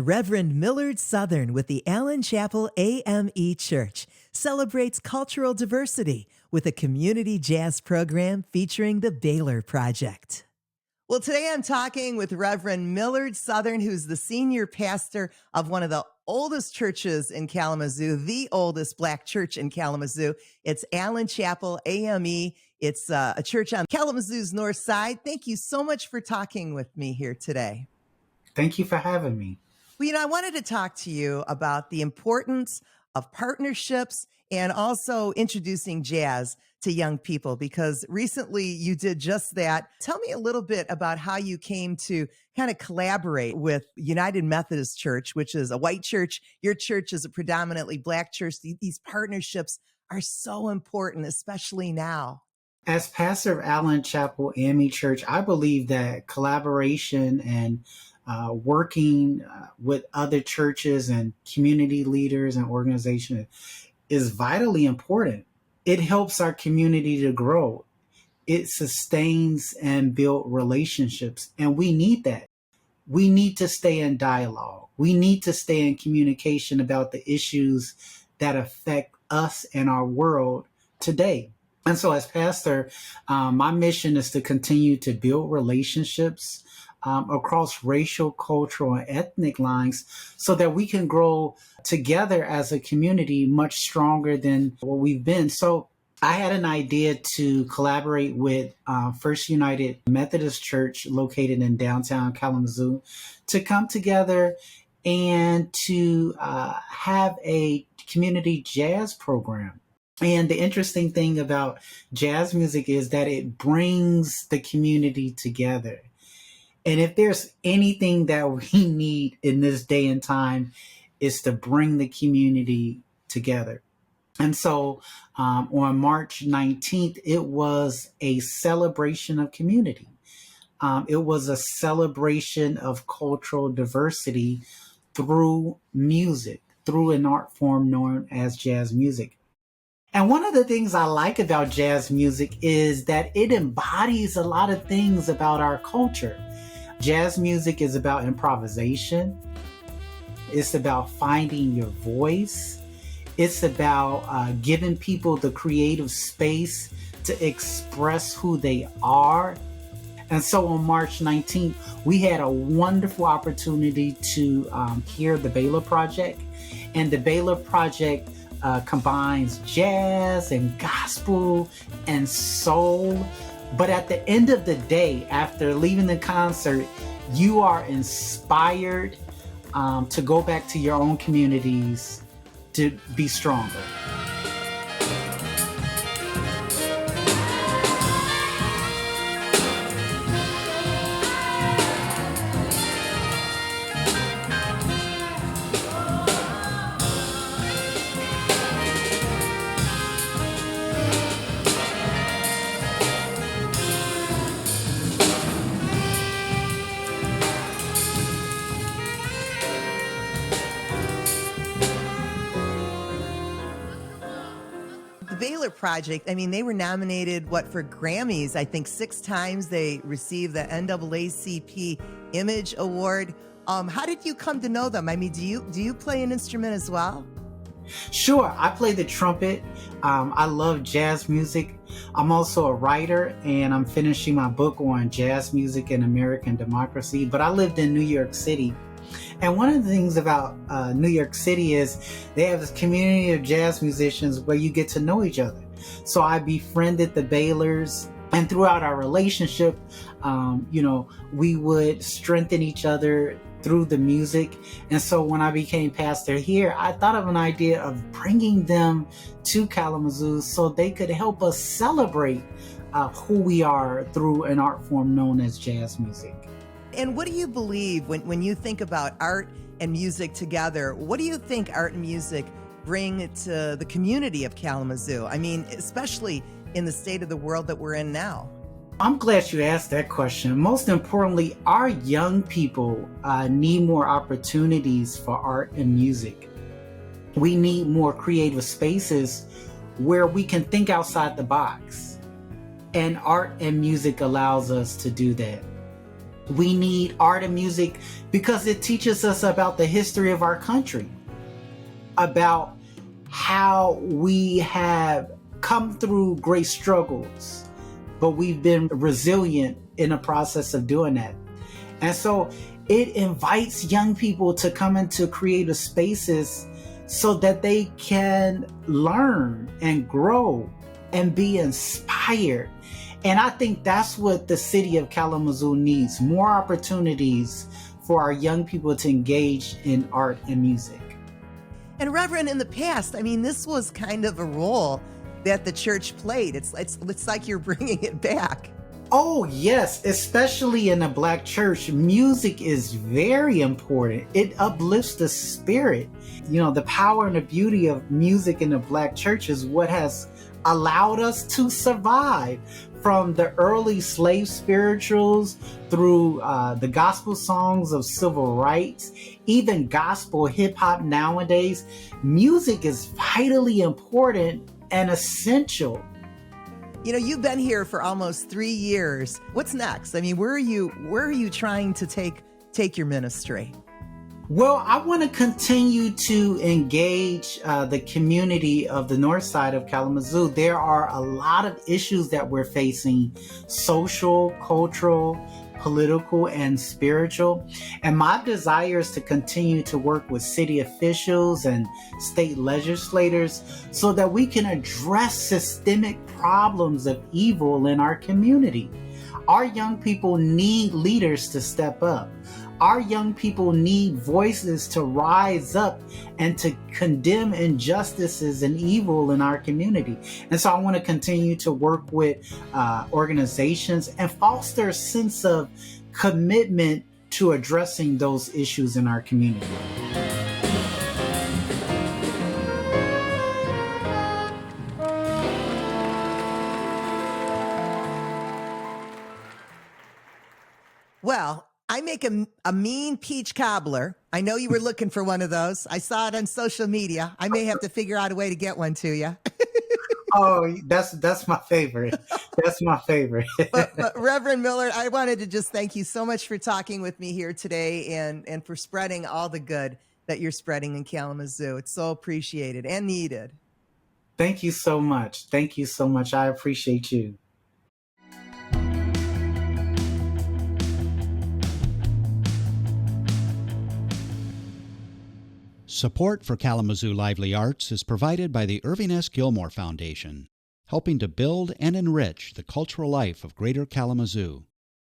Reverend Millard Southern with the Allen Chapel AME Church celebrates cultural diversity with a community jazz program featuring the Baylor Project. Well, today I'm talking with Reverend Millard Southern, who's the senior pastor of one of the oldest churches in Kalamazoo, the oldest Black church in Kalamazoo. It's Allen Chapel AME. It's a church on Kalamazoo's north side. Thank you so much for talking with me here today. Thank you for having me. Well, I wanted to talk to you about the importance of partnerships and also introducing jazz to young people, because recently you did just that. Tell me a little bit about how you came to kind of collaborate with United Methodist Church, which is a white church. Your church is a predominantly Black church. These partnerships are so important, especially now. As pastor of Allen Chapel AME Church, I believe that collaboration and working with other churches and community leaders and organizations is vitally important. It helps our community to grow. It sustains and builds relationships, and we need that. We need to stay in dialogue. We need to stay in communication about the issues that affect us and our world today. And so as pastor, my mission is to continue to build relationships across racial, cultural, and ethnic lines so that we can grow together as a community much stronger than what we've been. So I had an idea to collaborate with First United Methodist Church located in downtown Kalamazoo to come together and to have a community jazz program. And the interesting thing about jazz music is that it brings the community together. And if there's anything that we need in this day and time, is to bring the community together. And so on March 19th, it was a celebration of community. It was a celebration of cultural diversity through music, through an art form known as jazz music. And one of the things I like about jazz music is that it embodies a lot of things about our culture. Jazz music is about improvisation. It's about finding your voice. It's about giving people the creative space to express who they are. And so on March 19th, we had a wonderful opportunity to hear the Baylor Project. And the Baylor Project combines jazz and gospel and soul. But at the end of the day, after leaving the concert, you are inspired to go back to your own communities to be stronger. The Baylor Project, I mean, they were nominated, for Grammys, I think 6 times. They received the NAACP Image Award. How did you come to know them? I mean, do you play an instrument as well? Sure, I play the trumpet. I love jazz music. I'm also a writer, and I'm finishing my book on jazz music and American democracy. But I lived in New York City. And one of the things about New York City is they have this community of jazz musicians where you get to know each other. So I befriended the Baylors, and throughout our relationship, we would strengthen each other through the music. And so when I became pastor here, I thought of an idea of bringing them to Kalamazoo so they could help us celebrate who we are through an art form known as jazz music. And what do you believe when you think about art and music together? What do you think art and music bring to the community of Kalamazoo? I mean, especially in the state of the world that we're in now. I'm glad you asked that question. Most importantly, our young people need more opportunities for art and music. We need more creative spaces where we can think outside the box. And art and music allows us to do that. We need art and music because it teaches us about the history of our country, about how we have come through great struggles, but we've been resilient in the process of doing that. And so it invites young people to come into creative spaces so that they can learn and grow and be inspired. And I think that's what the city of Kalamazoo needs, more opportunities for our young people to engage in art and music. And Reverend, in the past, I mean, this was kind of a role that the church played. It's like you're bringing it back. Oh, yes, especially in a Black church, music is very important. It uplifts the spirit. You know, the power and the beauty of music in the Black church is what has allowed us to survive, from the early slave spirituals through the gospel songs of civil rights, even gospel hip hop nowadays. Music is vitally important and essential. You know, you've been here for almost 3 years. What's next? I mean, where are you trying to take your ministry? Well, I want to continue to engage the community of the north side of Kalamazoo. There are a lot of issues that we're facing: social, cultural, political, and spiritual. And my desire is to continue to work with city officials and state legislators so that we can address systemic problems of evil in our community. Our young people need leaders to step up. Our young people need voices to rise up and to condemn injustices and evil in our community. And so I want to continue to work with organizations and foster a sense of commitment to addressing those issues in our community. Well, I make a mean peach cobbler. I know you were looking for one of those. I saw it on social media. I may have to figure out a way to get one to you. Oh, that's my favorite. That's my favorite. but Reverend Miller, I wanted to just thank you so much for talking with me here today and for spreading all the good that you're spreading in Kalamazoo. It's so appreciated and needed. Thank you so much. Thank you so much. I appreciate you. Support for Kalamazoo Lively Arts is provided by the Irving S. Gilmore Foundation, helping to build and enrich the cultural life of Greater Kalamazoo.